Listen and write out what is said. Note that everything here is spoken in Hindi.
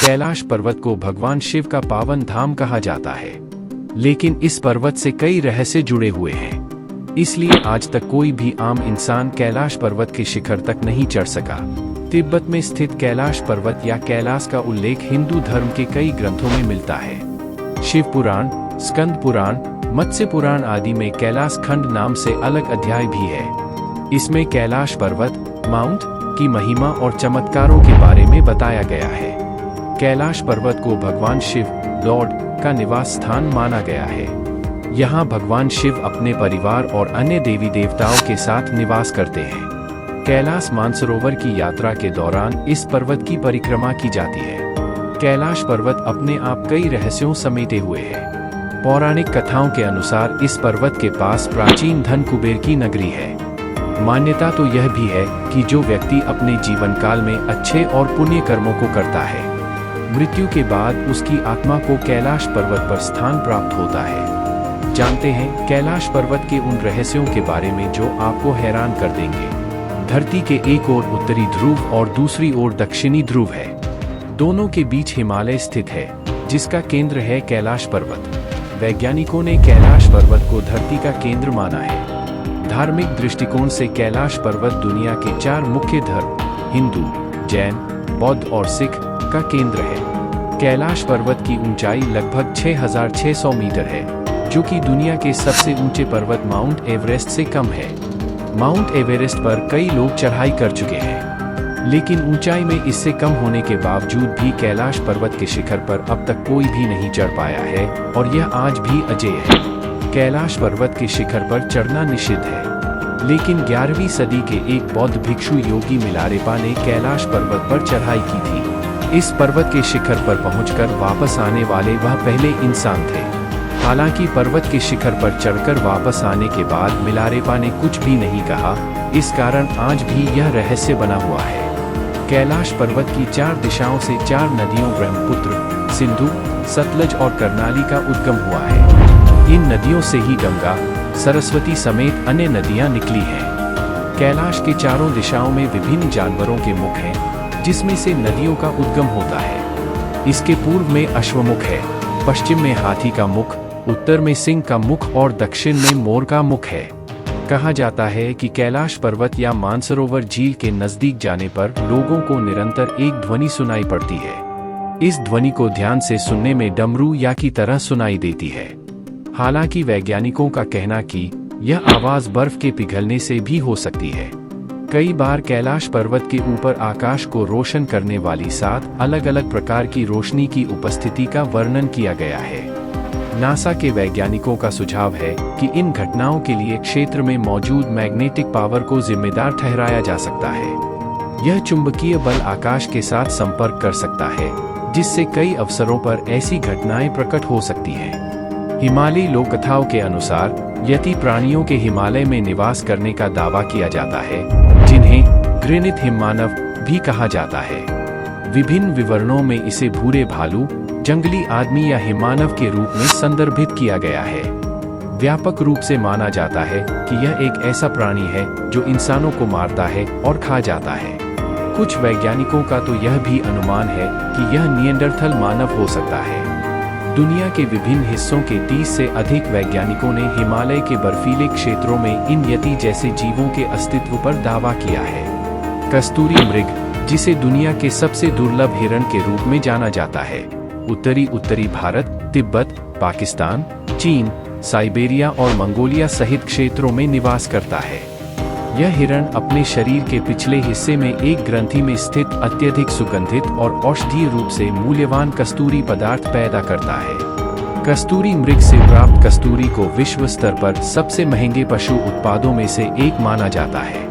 कैलाश पर्वत को भगवान शिव का पावन धाम कहा जाता है, लेकिन इस पर्वत से कई रहस्य जुड़े हुए हैं। इसलिए आज तक कोई भी आम इंसान कैलाश पर्वत के शिखर तक नहीं चढ़ सका। तिब्बत में स्थित कैलाश पर्वत या कैलाश का उल्लेख हिंदू धर्म के कई ग्रंथों में मिलता है। शिव पुराण, स्कंद पुराण, मत्स्य पुराण आदि में कैलाश खंड नाम से अलग अध्याय भी है। इसमें कैलाश पर्वत, माउंट की महिमा और चमत्कारों के बारे में बताया गया है। कैलाश पर्वत को भगवान शिव, लॉर्ड, का निवास स्थान माना गया है। यहाँ भगवान शिव अपने परिवार और अन्य देवी देवताओं के साथ निवास करते हैं। कैलाश मानसरोवर की यात्रा के दौरान इस पर्वत की परिक्रमा की जाती है। कैलाश पर्वत अपने आप कई रहस्यों समेटे हुए है। पौराणिक कथाओं के अनुसार इस पर्वत के पास प्राचीन धन कुबेर की नगरी है। मान्यता तो यह भी है कि जो व्यक्ति अपने जीवन काल में अच्छे और पुण्य कर्मों को करता है, मृत्यु के बाद उसकी आत्मा को कैलाश पर्वत पर स्थान प्राप्त होता है। जानते हैं कैलाश पर्वत के उन रहस्यों के बारे में जो आपको हैरान कर देंगे। धरती के एक ओर उत्तरी ध्रुव और दूसरी ओर दक्षिणी ध्रुव है। दोनों के बीच हिमालय स्थित है, जिसका केंद्र है कैलाश पर्वत। वैज्ञानिकों ने कैलाश पर्वत को धरती का केंद्र माना है। धार्मिक दृष्टिकोण से कैलाश पर्वत दुनिया के 4 मुख्य धर्म, हिंदू, जैन, बौद्ध और सिख, का केंद्र है। कैलाश पर्वत की ऊंचाई लगभग 6,600 मीटर है, जो कि दुनिया के सबसे ऊंचे पर्वत माउंट एवरेस्ट से कम है। माउंट एवरेस्ट पर कई लोग चढ़ाई कर चुके हैं, लेकिन ऊंचाई में इससे कम होने के बावजूद भी कैलाश पर्वत के शिखर पर अब तक कोई भी नहीं चढ़ पाया है और यह आज भी अजेय है। कैलाश पर्वत के शिखर पर चढ़ना निषिद्ध है, लेकिन 11वीं सदी के एक बौद्ध भिक्षु योगी मिलारेपा ने कैलाश पर्वत पर चढ़ाई की थी। इस पर्वत के शिखर पर पहुंचकर वापस आने वाले वह पहले इंसान थे। हालांकि पर्वत के शिखर पर चढ़कर वापस आने के बाद मिलारेपा ने कुछ भी नहीं कहा, इस कारण आज भी यह रहस्य बना हुआ है। कैलाश पर्वत की 4 दिशाओं से 4 नदियों ब्रह्मपुत्र, सिंधु, सतलज और कर्नाली का उद्गम हुआ है। इन नदियों से ही गंगा, सरस्वती समेत अन्य नदियां निकली हैं। कैलाश के चारों दिशाओं में विभिन्न जानवरों के मुख हैं, जिसमें से नदियों का उद्गम होता है। इसके पूर्व में अश्वमुख है, पश्चिम में हाथी का मुख, उत्तर में सिंह का मुख और दक्षिण में मोर का मुख है। कहा जाता है कि कैलाश पर्वत या मानसरोवर झील के नजदीक जाने पर लोगों को निरंतर एक ध्वनि सुनाई पड़ती है। इस ध्वनि को ध्यान से सुनने में डमरू या की तरह सुनाई देती है। हालांकि वैज्ञानिकों का कहना कि यह आवाज बर्फ के पिघलने से भी हो सकती है। कई बार कैलाश पर्वत के ऊपर आकाश को रोशन करने वाली 7 अलग-अलग प्रकार की रोशनी की उपस्थिति का वर्णन किया गया है। नासा के वैज्ञानिकों का सुझाव है कि इन घटनाओं के लिए क्षेत्र में मौजूद मैग्नेटिक पावर को जिम्मेदार ठहराया जा सकता है। यह चुंबकीय बल आकाश के साथ संपर्क कर सकता है, जिससे कई अवसरों पर ऐसी घटनाएं प्रकट हो सकती हैं। हिमालयी लोक कथाओं के अनुसार यति प्राणियों के हिमालय में निवास करने का दावा किया जाता है, जिन्हें घृणित हिममानव भी कहा जाता है। विभिन्न विवरणों में इसे भूरे भालू, जंगली आदमी या हिममानव के रूप में संदर्भित किया गया है। व्यापक रूप से माना जाता है कि यह एक ऐसा प्राणी है जो इंसानों को मारता है और खा जाता है। कुछ वैज्ञानिकों का तो यह भी अनुमान है कि यह निएंडरथल मानव हो सकता है। दुनिया के विभिन्न हिस्सों के 30 से अधिक वैज्ञानिकों ने हिमालय के बर्फीले क्षेत्रों में इन यति जैसे जीवों के अस्तित्व पर दावा किया है। कस्तूरी मृग, जिसे दुनिया के सबसे दुर्लभ हिरण के रूप में जाना जाता है, उत्तरी भारत, तिब्बत, पाकिस्तान, चीन, साइबेरिया और मंगोलिया सहित क्षेत्रों में निवास करता है। यह हिरण अपने शरीर के पिछले हिस्से में एक ग्रंथि में स्थित अत्यधिक सुगंधित और औषधीय रूप से मूल्यवान कस्तूरी पदार्थ पैदा करता है। कस्तूरी मृग से प्राप्त कस्तूरी को विश्व स्तर पर सबसे महंगे पशु उत्पादों में से एक माना जाता है।